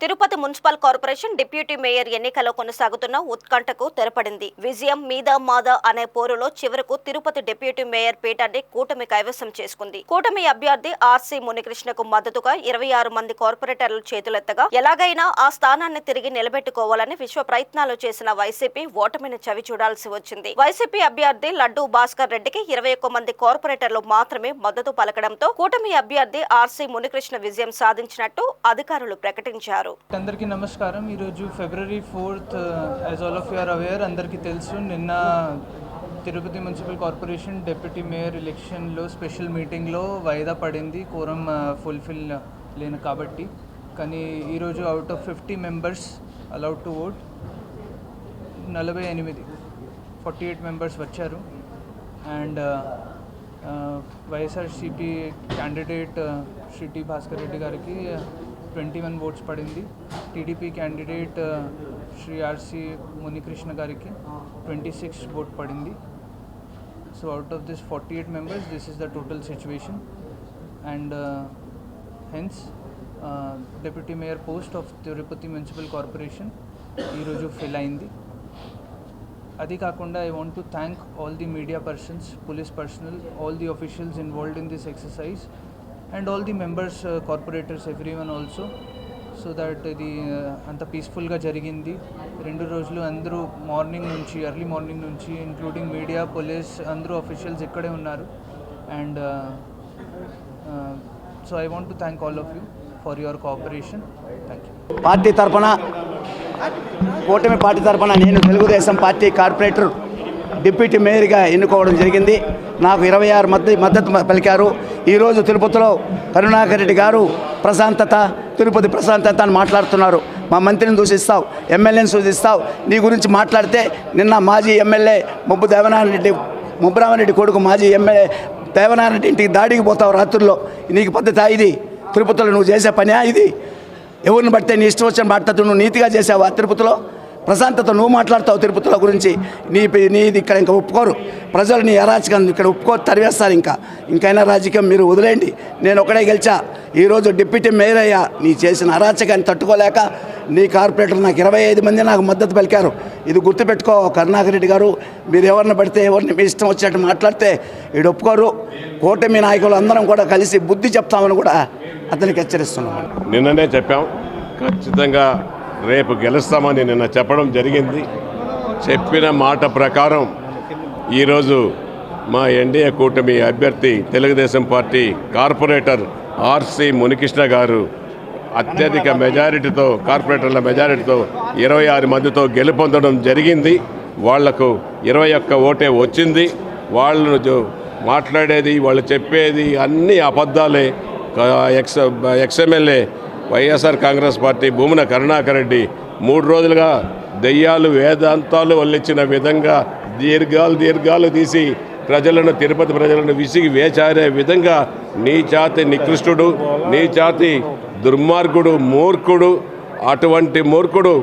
Tirupati municipal corporation deputy mayor ఎన్నికలో కొనసాగుతున్న ఉత్కంఠకు తెరపడింది. విజయం మీద మాద అనే పోరులో చివరకు తిరుపతి డిప్యూటీ మేయర్ పీఠాన్ని కూటమి కైవసం చేసుకుంది. కూటమి అభ్యర్థి ఆర్సీ మునికృష్ణకు మద్దతుగా 26 మంది కార్పొరేటర్లు చేతులెత్తగా ఎలాగైనా ఆ స్థానాన్ని తిరిగి నిలబెట్టుకోవాలని విశ్వ ప్రయత్నాలు చేసిన వైసీపీ ఓటమిని చవి చూడాల్సి వచ్చింది. వైసీపీ అభ్యర్థి లడ్డూ భాస్కర్ రెడ్డికి 21 మంది కార్పొరేటర్లు మాత్రమే మద్దతు పలకడంతో కూటమి అభ్యర్థి ఆర్సీ మునికృష్ణ విజయం సాధించినట్టు అధికారులు ప్రకటించారు. అందరికీ నమస్కారం. ఈరోజు February 4th as all of you are aware అందరికీ తెలుసు, నిన్న Tirupati municipal corporation deputy mayor ఎలక్షన్లో స్పెషల్ మీటింగ్లో వాయిదా పడింది కోరం ఫుల్ఫిల్ లేను కాబట్టి. కానీ ఈరోజు out of 50 members allowed to vote 48 members వచ్చారు. And YSRCP candidate Shri T Bhaskar Reddy గారికి 21 ఓట్స్ పడింది. TDP candidate Shri RC Munikrishna గారికి 26 ఓట్ పడింది. So out of this 48 members this is the total situation. And hence deputy mayor post of Tirupati municipal corporation ఈరోజు fill అయింది. అది కాకుండా I want to thank all the media persons, police personnel, all the officials involved in this exercise and all the members, corporators, everyone also, so that ఇది అంత పీస్ఫుల్గా జరిగింది. 2 రోజులు అందరూ ఎర్లీ మార్నింగ్ నుంచి ఇంక్లూడింగ్ మీడియా, పోలీస్ అందరూ officials ఇక్కడే ఉన్నారు. And so I want to thank all of you for your cooperation. Thank you. కూటమి పార్టీ తరఫున నేను తెలుగుదేశం పార్టీ కార్పొరేటర్ డిప్యూటీ మేయర్గా ఎన్నుకోవడం జరిగింది. నాకు 26 మద్దతు పలికారు. ఈరోజు తిరుపతిలో కరుణాకర్ రెడ్డి గారు తిరుపతి ప్రశాంతత అని మాట్లాడుతున్నారు. మా మంత్రిని దూషిస్తావు, ఎమ్మెల్యేని సూచిస్తావు, నీ గురించి మాట్లాడితే నిన్న మాజీ ఎమ్మెల్యే ముబ్బరామరెడ్డి కొడుకు మాజీ ఎమ్మెల్యే దేవనారెడ్డి ఇంటికి దాడికి పోతావు రాత్రుల్లో. నీకు పద్ధతి ఇది? తిరుపతిలో నువ్వు చేసే పని ఇది? ఎవరిని బట్టే నీ ఇష్టం వచ్చిన మాట్లాడుతూ నువ్వు నీతిగా చేసావా? తిరుపతిలో ప్రశాంతత నువ్వు మాట్లాడతావు తిరుపతిలో గురించి. నీది ఇక్కడ ఇంకా ఒప్పుకోరు ప్రజలు, నీ అరాచకం ఇక్కడ ఒప్పుకోరు, తరివేస్తారు. ఇంకైనా రాజకీయం మీరు వదిలేయండి. నేను ఒకడే గెలిచా, ఈరోజు డిప్యూటీ మేయర్ అయ్యా. నీ చేసిన అరాచకాన్ని తట్టుకోలేక నీ కార్పొరేటర్ నాకు 25 మంది నాకు మద్దతు పలికారు. ఇది గుర్తుపెట్టుకో కరుణాకర్ రెడ్డి గారు. మీరు ఎవరిని పడితే ఎవరిని మీ ఇష్టం వచ్చినట్టు మాట్లాడితే వీడు ఒప్పుకోరు. కూటమి నాయకులు అందరం కూడా కలిసి బుద్ధి చెప్తామని కూడా అతనికి హెచ్చరిస్తున్నాం. నిన్ననే చెప్పాం, ఖచ్చితంగా రేపు గెలుస్తామని నిన్న చెప్పడం జరిగింది. చెప్పిన మాట ప్రకారం ఈరోజు మా ఎన్డీఏ కూటమి అభ్యర్థి Telugu Desam party corporator RC Munikrishna గారు అత్యధిక మెజారిటీతో, కార్పొరేటర్ల మెజారిటీతో 26 మందితో గెలుపొందడం జరిగింది. వాళ్లకు 21 ఓటే వచ్చింది. వాళ్ళు మాట్లాడేది, వాళ్ళు చెప్పేది అన్నీ అబద్ధాలే. ఎక్స్ఎమ్మెల్యే వైఎస్ఆర్ కాంగ్రెస్ పార్టీ భూమన కరుణాకర్ రెడ్డి 3 రోజులుగా దెయ్యాలు వేదాంతాలు వల్లించిన విధంగా దీర్ఘాలు తీసి తిరుపతి ప్రజలను విసిగి వేచారే విధంగా నీచాతి నికృష్టుడు, నీచాతి దుర్మార్గుడు, మూర్ఖుడు. అటువంటి మూర్ఖుడు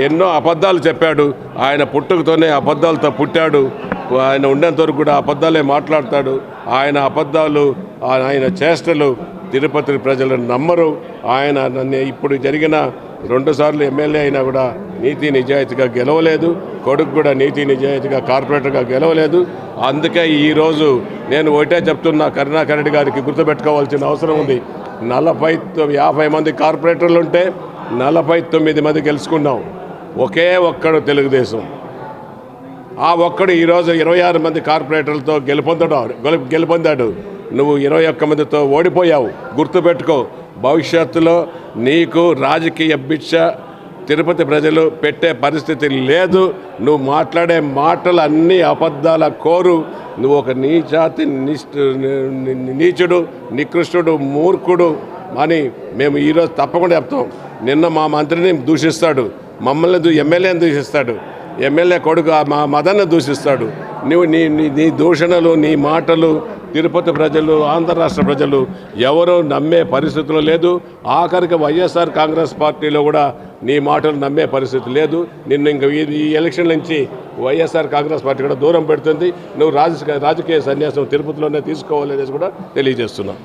ఎన్నో అబద్ధాలు చెప్పాడు. ఆయన పుట్టుకతోనే అబద్ధాలతో పుట్టాడు. ఆయన ఉన్నంత వరకు కూడా అబద్ధాలే మాట్లాడతాడు. ఆయన అబద్ధాలు, ఆయన చేష్టలు తిరుపతి ప్రజలు నమ్మరు. ఆయన ఇప్పుడు జరిగిన 2 సార్లు ఎమ్మెల్యే అయినా కూడా నీతి నిజాయితీగా గెలవలేదు. కొడుకు కూడా నీతి నిజాయితీగా కార్పొరేటర్గా గెలవలేదు. అందుకే ఈరోజు నేను ఒకటే చెప్తున్నా, కరుణాకర్ రెడ్డి గారికి గుర్తుపెట్టుకోవాల్సిన అవసరం ఉంది. 50 మంది కార్పొరేటర్లు ఉంటే 49 మంది గెలుచుకున్నాం. ఒకే ఒక్కడు తెలుగుదేశం. ఆ ఒక్కడు ఈరోజు 26 మంది కార్పొరేటర్లతో గెలుపొందాడు. నువ్వు 21 మందితో ఓడిపోయావు. గుర్తుపెట్టుకో, భవిష్యత్తులో నీకు రాజకీయ భిక్ష తిరుపతి ప్రజలు పెట్టే పరిస్థితి లేదు. నువ్వు మాట్లాడే మాటలు అన్నీ అబద్ధాల కోరు. నువ్వు ఒక నీచుడు, నికృష్టుడు, మూర్ఖుడు అని మేము ఈరోజు తప్పకుండా చెప్తాం. నిన్న మా మంత్రిని దూషిస్తాడు, మమ్మల్ని ఎమ్మెల్యేని దూషిస్తాడు, ఎమ్మెల్యే కొడుకు మా మదన్ని దూషిస్తాడు. నువ్వు నీ దూషణలు, నీ మాటలు తిరుపతి ప్రజలు, ఆంధ్ర రాష్ట్ర ప్రజలు ఎవరూ నమ్మే పరిస్థితులు లేదు. ఆఖరికి వైఎస్ఆర్ కాంగ్రెస్ పార్టీలో కూడా నీ మాటలు నమ్మే పరిస్థితి లేదు. నిన్ను ఇంక ఈ ఎలక్షన్ నుంచి వైఎస్ఆర్ కాంగ్రెస్ పార్టీ కూడా దూరం పెడుతుంది. నువ్వు రాజకీయ సన్యాసం తిరుపతిలోనే తీసుకోవాలనేసి కూడా తెలియజేస్తున్నావు.